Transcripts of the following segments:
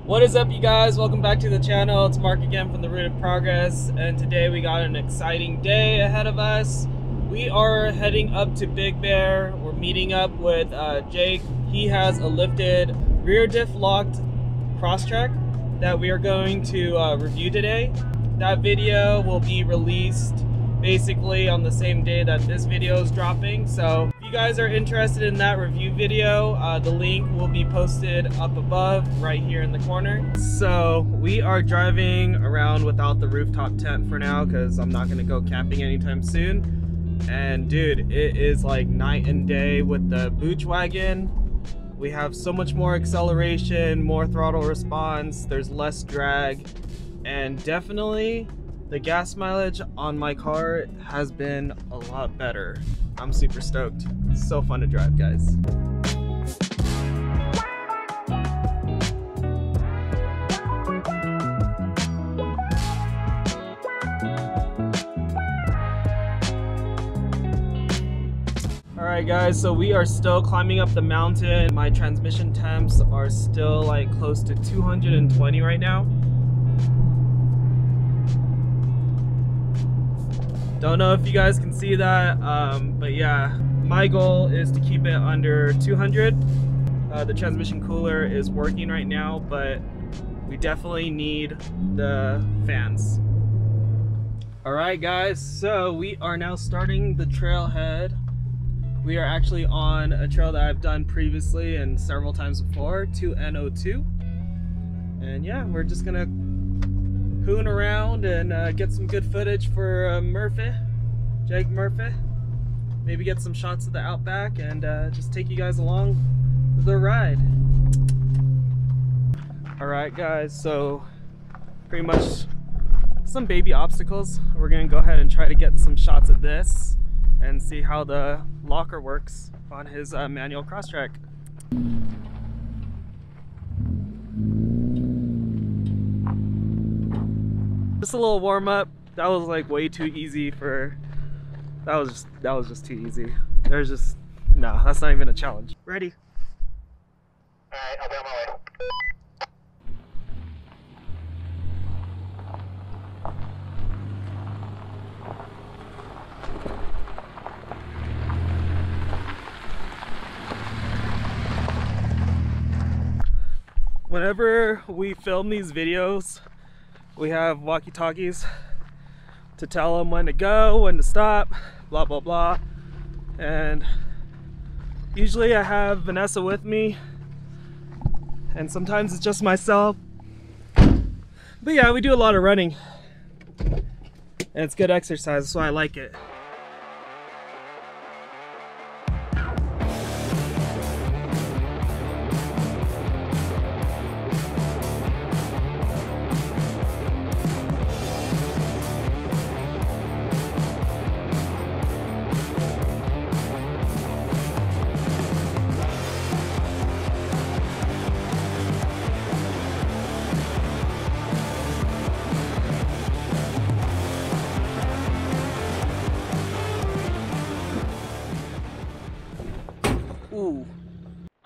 What is up, you guys? Welcome back to the channel. It's Mark again from the Rooted Progress, and today we got an exciting day ahead of us. We are heading up to Big Bear. We're meeting up with Jake. He has a lifted rear diff locked Crosstrek that we are going to review today. That video will be released basically on the same day that this video is dropping. So if you guys are interested in that review video, the link will be posted up above right here in the corner. So we are driving around without the rooftop tent for now because I'm not going to go camping anytime soon. And dude, it is like night and day with the Booch wagon. We have so much more acceleration, more throttle response, there's less drag, and definitely the gas mileage on my car has been a lot better. I'm super stoked. It's so fun to drive, guys. Alright guys, so we are still climbing up the mountain. My transmission temps are still like close to 220 right now. Don't know if you guys can see that, but yeah, my goal is to keep it under 200. The transmission cooler is working right now, but we definitely need the fans. Alright guys, so we are now starting the trailhead. We are actually on a trail that I've done previously and several times before, 2N02. And yeah, we're just gonna hoon around and get some good footage for Jake Murphy. Maybe get some shots of the outback and just take you guys along the ride. Alright guys, so pretty much some baby obstacles. We're gonna go ahead and try to get some shots of this and see how the locker works on his manual Crosstrek. Just a little warm up. That was like way too easy for. That was just too easy. There's just no. That's not even a challenge. Ready? All right, I'll be on my way. Whenever we film these videos, we have walkie-talkies to tell them when to go, when to stop, blah blah blah. And usually I have Vanessa with me, and sometimes it's just myself. But yeah, we do a lot of running, and it's good exercise, that's why I like it.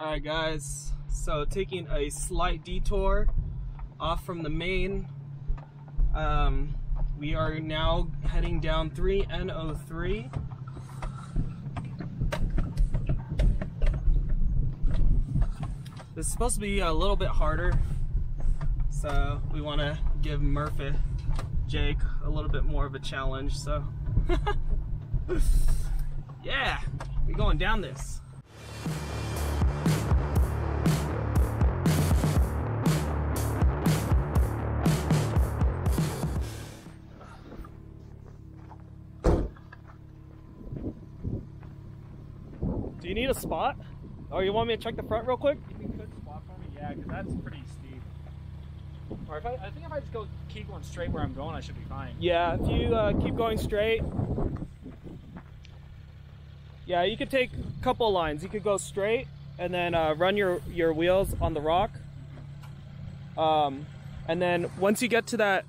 Alright guys, so taking a slight detour off from the main, we are now heading down 3N03. This is supposed to be a little bit harder, so we want to give Jake a little bit more of a challenge, so yeah, we're going down this. Do you need a spot? Or you want me to check the front real quick? If you could spot for me, yeah, because that's pretty steep. Or I think if I just keep going straight where I'm going, I should be fine. Yeah, if you keep going straight. Yeah, you could take a couple of lines. You could go straight and then run your wheels on the rock. And then once you get to that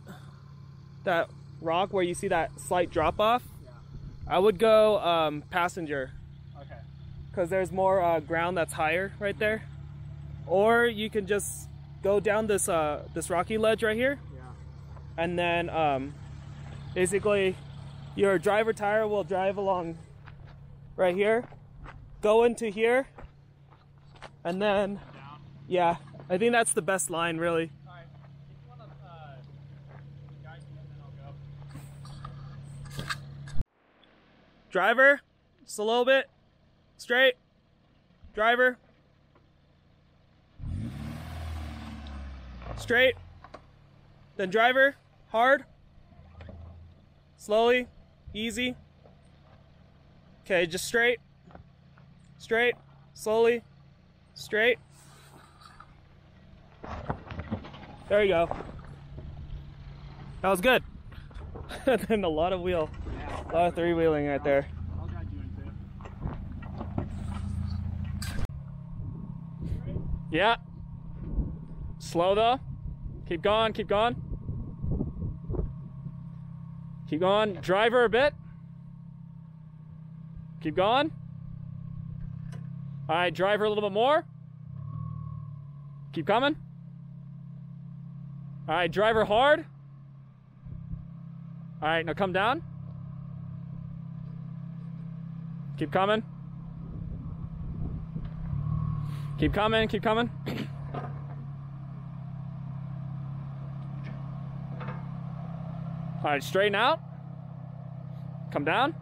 rock where you see that slight drop off, Yeah. I would go passenger. Okay. because there's more ground that's higher right there. Or you can just go down this this rocky ledge right here. Yeah. And then basically your driver tire will drive along right here, go into here, and then Down. yeah, I think that's the best line really. All right. If you want to guide me, then I'll go. Driver, just a little bit, straight, driver, straight, then driver, hard, slowly, easy. Okay, just straight, straight, slowly, straight. There you go. That was good. And then a lot of wheel, a lot of three-wheeling right there. I'll guide you into it. Yeah. Slow though. Keep going, keep going. Keep going. Driver a bit. Keep going. All right, driver a little bit more. Keep coming. All right, driver hard. All right, now come down. Keep coming. Keep coming, keep coming. All right, straighten out. Come down.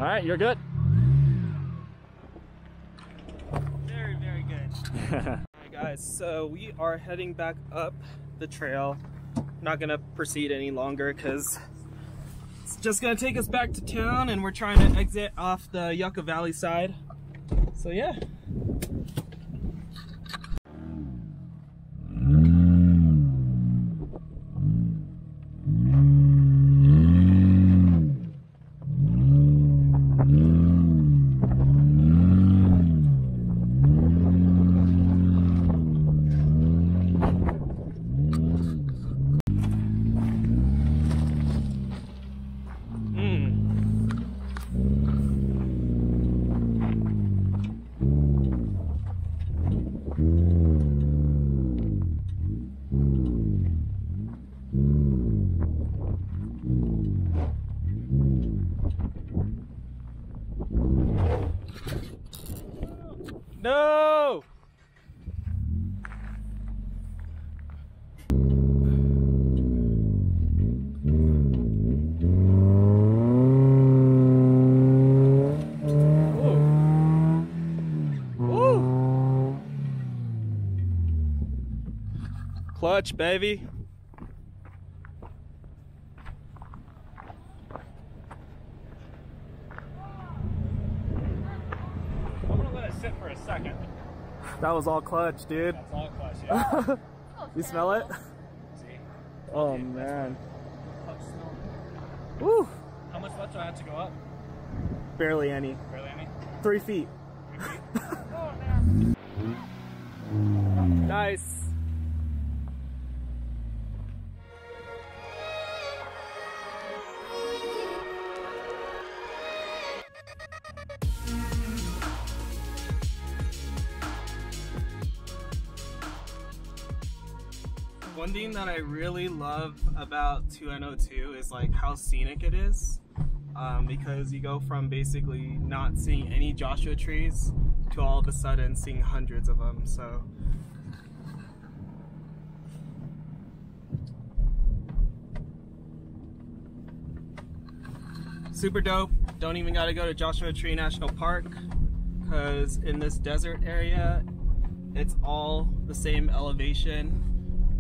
All right, you're good. Very, very good. All right, guys, so we are heading back up the trail. Not gonna proceed any longer because it's just gonna take us back to town, and we're trying to exit off the Yucca Valley side. So yeah. No! Clutch, baby. I'm gonna let it sit for a second. That was all clutch, dude. That's all clutch, yeah. You smell it? See? Oh Dude, man. Clutch smell. Woo! How much left do I have to go up? Barely any. Barely any? 3 feet. 3 feet? Oh, man. Nice. One thing that I really love about 2N02 is like how scenic it is, because you go from basically not seeing any Joshua trees to all of a sudden seeing hundreds of them. So super dope. Don't even got to go to Joshua Tree National Park, because in this desert area it's all the same elevation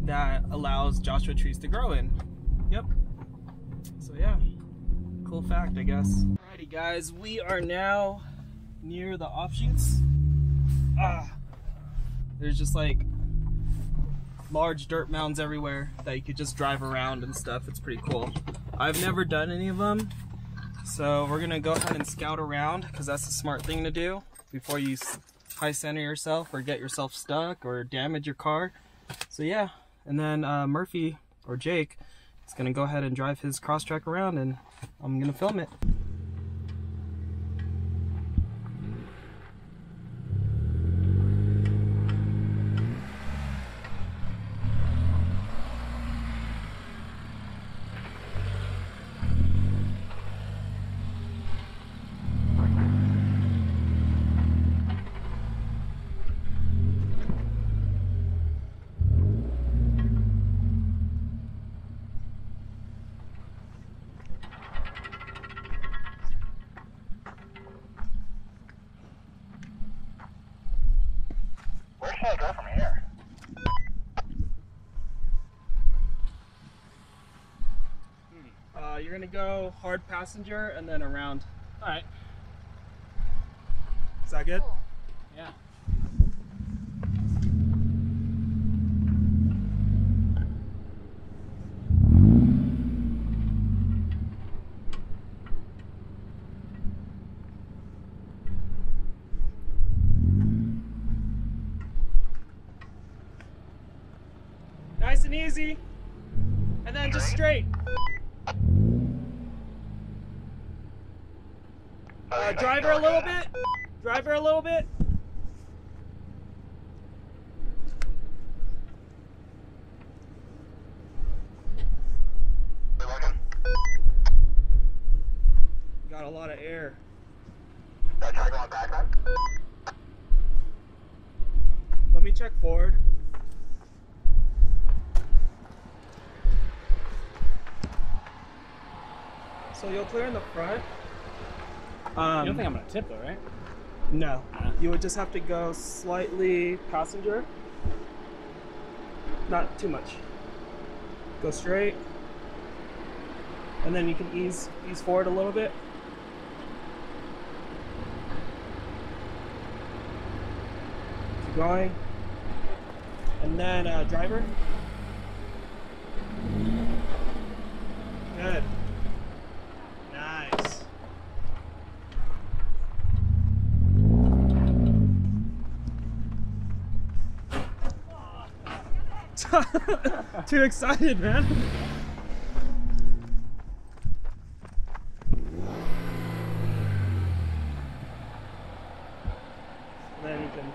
that allows Joshua trees to grow in. Yep. So yeah, cool fact, I guess. Alrighty guys, we are now near the offshoots. There's just like large dirt mounds everywhere that you could just drive around and stuff. It's pretty cool. I've never done any of them, so we're gonna go ahead and scout around, because that's the smart thing to do before you high center yourself or get yourself stuck or damage your car. So yeah. And then Murphy, or Jake, is going to go ahead and drive his Crosstrek around, and I'm going to film it. should I go from here? You're gonna go hard passenger and then around. All right. Is that good? Cool. Yeah. Nice and easy. And then just straight. Driver a little bit. Driver a little bit. Got a lot of air. Should I try going back then? Let me check forward. So you'll clear in the front. You don't think I'm gonna tip though, right? No. You would just have to go slightly passenger. Not too much. Go straight. And then you can ease forward a little bit. Keep going. And then driver. Good. Nice. Too excited, man. And then you can.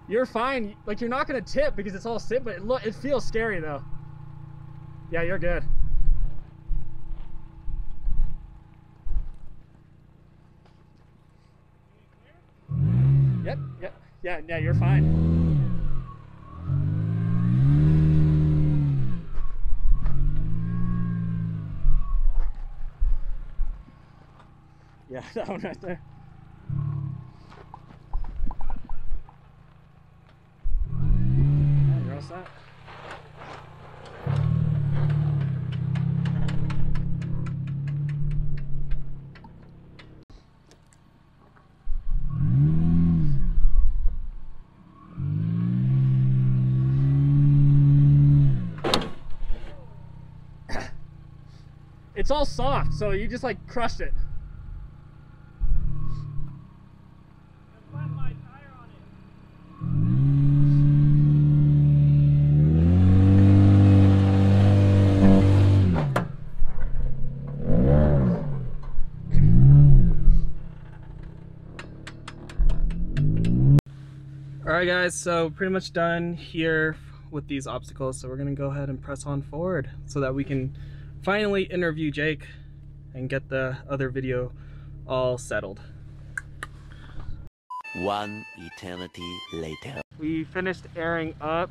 You're fine. Like, you're not gonna tip because it's all sit, but it feels scary though. Yeah, you're good. Yep. Yeah, you're fine. Yeah, that one right there. You're all set. It's all soft, so you just like crushed it. Alright guys, so pretty much done here with these obstacles, so we're gonna go ahead and press on forward so that we can finally interview Jake and get the other video all settled. One eternity later. We finished airing up,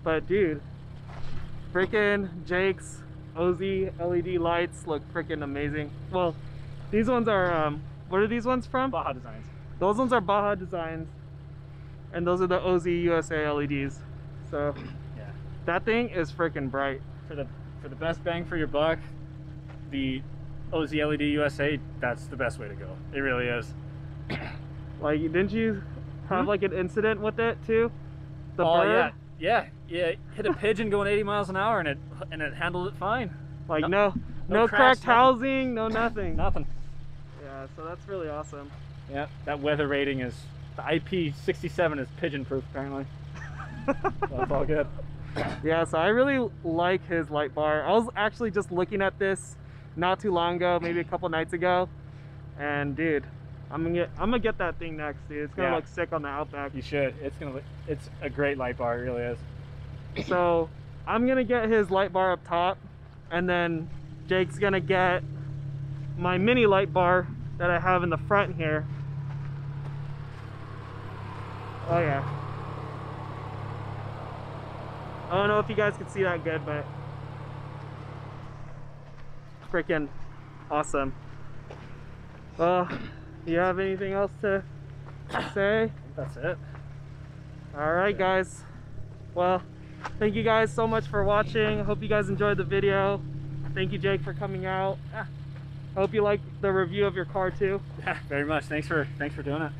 but dude, freaking Jake's OZ LED lights look freaking amazing. Well, these ones are What are these ones from? Baja Designs. Those ones are Baja Designs, and those are the OZ USA LEDs. So Yeah. that thing is freaking bright. For the best bang for your buck, the OZ LED USA, that's the best way to go. It really is. Like, didn't you have like an incident with it too? The Oh bird? yeah. Hit a pigeon going 80 miles an hour, and it handled it fine. Like no no cracks, cracked housing, no nothing. Nothing. Yeah, so that's really awesome. Yeah, that weather rating is, the IP67 is pigeon proof apparently. That's all good. Yeah, so I really like his light bar. I was actually just looking at this not too long ago, maybe a couple nights ago, and dude, I'm gonna get that thing next, dude. It's gonna look sick on the Outback. You should. It's a great light bar. It really is. So I'm gonna get his light bar up top, and then Jake's gonna get my mini light bar that I have in the front here. Oh yeah. I don't know if you guys can see that good, but freaking awesome. Well, you have anything else to say? That's it. All right, guys. Well, thank you guys so much for watching. I hope you guys enjoyed the video. Thank you, Jake, for coming out. I hope you liked the review of your car too. Yeah, very much. Thanks for doing it.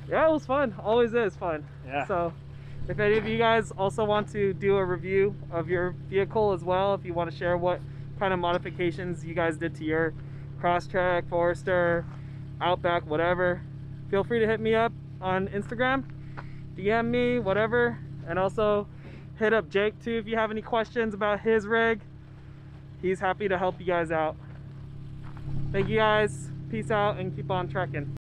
Yeah, it was fun. Always is fun. Yeah. So if any of you guys also want to do a review of your vehicle as well, if you want to share what kind of modifications you guys did to your Crosstrek, Forester, Outback, whatever, feel free to hit me up on Instagram, DM me, whatever. And also hit up Jake too if you have any questions about his rig. He's happy to help you guys out. Thank you guys. Peace out and keep on trekking.